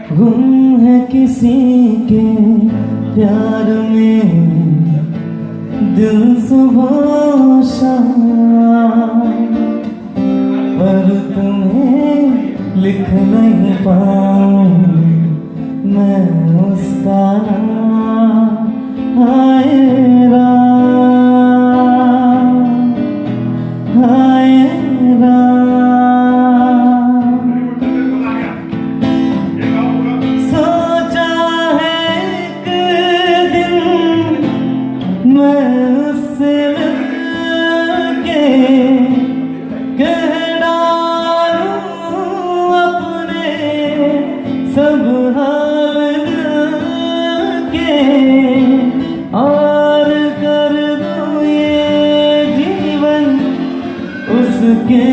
गुम है किसी के प्यार में दिल सुबह शाम, पर तुम्हें लिख नहीं पाऊं मैं उसका नाम। हाय राम, हाय राम, सोचा है एक दिन मैं उससे मिलके कह डालूं अपने सब हाल के, और कर दूं ये जीवन उसके